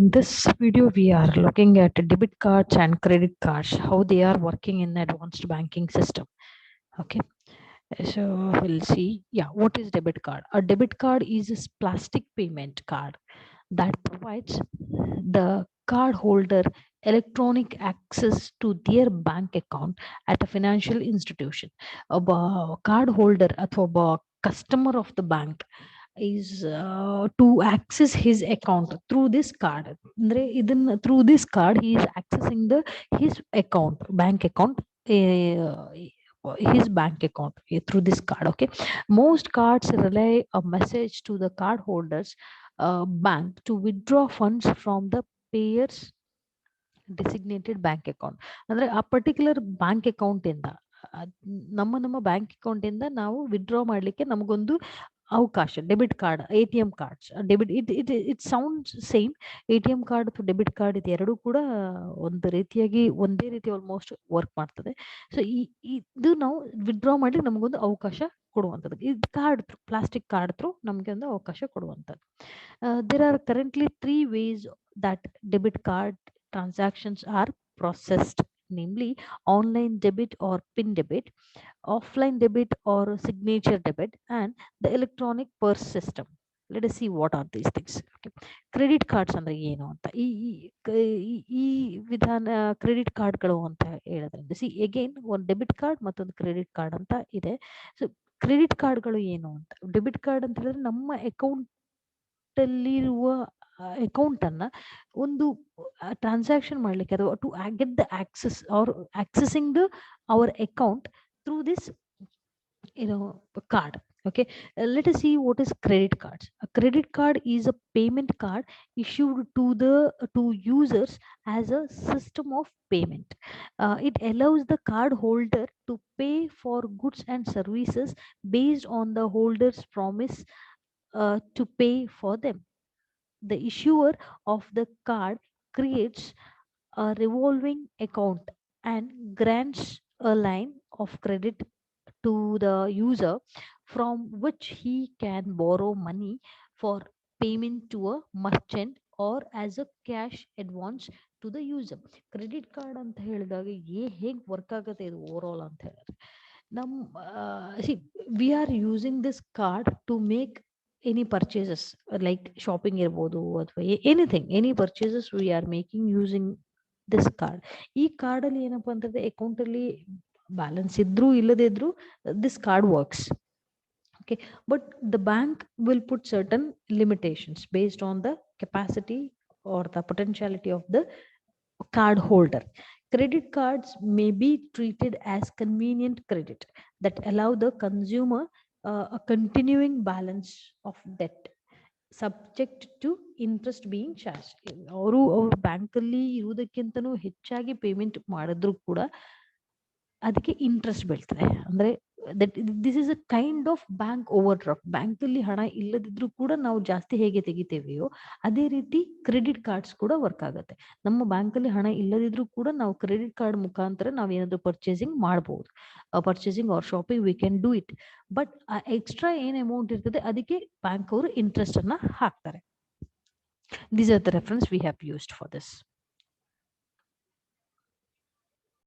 in this video, we are looking at debit cards and credit cards, how they are working in the advanced banking system. Okay, so we'll see. Yeah, what is debit card? A debit card is a plastic payment card that provides the card holder electronic access to their bank account at a financial institution. A card holder ಅಥವಾ customer of the bank is to access his account through this card. ಅಂದ್ರೆ ಇದನ್ನ through this card he is accessing his account, bank account, his bank account through this card. Okay, most cards rely a message to the card holders bank to withdraw funds from the payers designated bank account. ಅಂದ್ರೆ ಆ particular bank account ಇಂದ ನಮ್ಮ bank account ಇಂದ ನಾವು withdraw ಮಾಡ್ಲಿಕ್ಕೆ ನಮಗೊಂದು ಅವಕಾಶ. Debit card, ATM cards, debit it sound same. ATM card ಅಥವಾ ಡೆಬಿಟ್ ಕಾರ್ಡ್ ಇದು ಎರಡೂ ಕೂಡ ಒಂದು ರೀತಿಯಾಗಿ ಒಂದೇ ರೀತಿ ಆಲ್ಮೋಸ್ಟ್ ವರ್ಕ್ ಮಾಡ್ತದೆ. ಸೊ ಇದು ನಾವು ವಿಡ್ರಾ ಮಾಡ್ಲಿಕ್ಕೆ ನಮಗೊಂದು ಅವಕಾಶ ಕೊಡುವಂಥದ್ದು. ಇದು card through, plastic card through ನಮಗೆ ಒಂದು ಅವಕಾಶ ಕೊಡುವಂಥದ್ದು. There are currently 3 ways that debit card transactions are processed, namely online debit or PIN debit, offline debit or signature debit, and the electronic purse system. Let us see what are these things. Okay. Credit cards ಅಂದ್ರೆ ಏನು ಅಂತ ಈ ವಿಧಾನ credit ಕಾರ್ಡ್ಗಳು ಅಂತ ಹೇಳೋದ್ರಿಂದ see again ಒಂದು debit card ಮತ್ತೊಂದು ಕ್ರೆಡಿಟ್ ಕಾರ್ಡ್ ಅಂತ ಇದೆ. ಸೊ ಕ್ರೆಡಿಟ್ ಕಾರ್ಡ್ಗಳು ಏನು ಅಂತ, ಡೆಬಿಟ್ ಕಾರ್ಡ್ ಅಂತ ಹೇಳಿದ್ರೆ ನಮ್ಮ ಅಕೌಂಟ್ ಅಲ್ಲಿರುವ ಅಕೌಂಟ್ ಅನ್ನ ಒಂದು ಟ್ರಾನ್ಸಾಕ್ಷನ್ ಮಾಡ್ಲಿಕ್ಕೆ ಅಥವಾ to get the access or accessing the our account through this card. Okay, let us see what is credit cards. A credit card is a payment card issued to users as a system of payment. It allows the card holder to pay for goods and services based on the holder's promise to pay for them. The issuer of the card creates a revolving account and grants a line of credit to the user from which he can borrow money for payment to a merchant or as a cash advance to the user. Credit card ಅಂತ ಹೇಳಿದಾಗ ಹೇಗೆ work ಆಗುತ್ತೆ ಇದು over all ಅಂತ ಹೇಳಿದ್ರೆ, we are using this card to make any purchases, like shopping ಇರ್ಬೋದು ಅಥವಾ anything, any purchases we are making using this card. ಈ ಕಾರ್ಡಲ್ಲಿ ಏನಪ್ಪಾ ಅಂತಂದ್ರೆ ಅಕೌಂಟಲ್ಲಿ ಬ್ಯಾಲೆನ್ಸ್ ಇದ್ರೂ ಇಲ್ಲದೇ ಇದ್ರೂ this card works. Okay, but the bank will put certain limitations based on the capacity or the potentiality of the card holder. Credit cards may be treated as convenient credit that allow the consumer a continuing balance of debt subject to interest being charged. ಅವರು ಬ್ಯಾಂಕಲ್ಲಿ ಇರುವುದಕ್ಕಿಂತನೂ ಹೆಚ್ಚಾಗಿ payment ಮಾಡಿದ್ರು ಕೂಡ ಅದಕ್ಕೆ interest ಬೀಳ್ತದೆ. ಅಂದ್ರೆ that this is a kind of bank over draft. ಬ್ಯಾಂಕಲ್ಲಿ ಹಣ ಇಲ್ಲದಿದ್ರು ಕೂಡ ನಾವು ಜಾಸ್ತಿ ಹೇಗೆ ತೆಗಿತೇವೆಯೋ ಅದೇ ರೀತಿ ಕ್ರೆಡಿಟ್ ಕಾರ್ಡ್ಸ್ ಕೂಡ ವರ್ಕ್ ಆಗುತ್ತೆ. ನಮ್ಮ ಬ್ಯಾಂಕಲ್ಲಿ ಹಣ ಇಲ್ಲದಿದ್ರು ಕೂಡ ನಾವು ಕ್ರೆಡಿಟ್ ಕಾರ್ಡ್ ಮುಖಾಂತರ ನಾವು ಏನಾದ್ರು ಪರ್ಚೇಸಿಂಗ್ ಮಾಡಬಹುದು. Purchasing or shopping we can do it. But extra ಏನ್ ಅಮೌಂಟ್ ಇರ್ತದೆ ಅದಕ್ಕೆ ಬ್ಯಾಂಕ್ ಅವರು ಇಂಟ್ರೆಸ್ಟ್ ಅನ್ನ ಹಾಕ್ತಾರೆ. These are the reference we have used for this.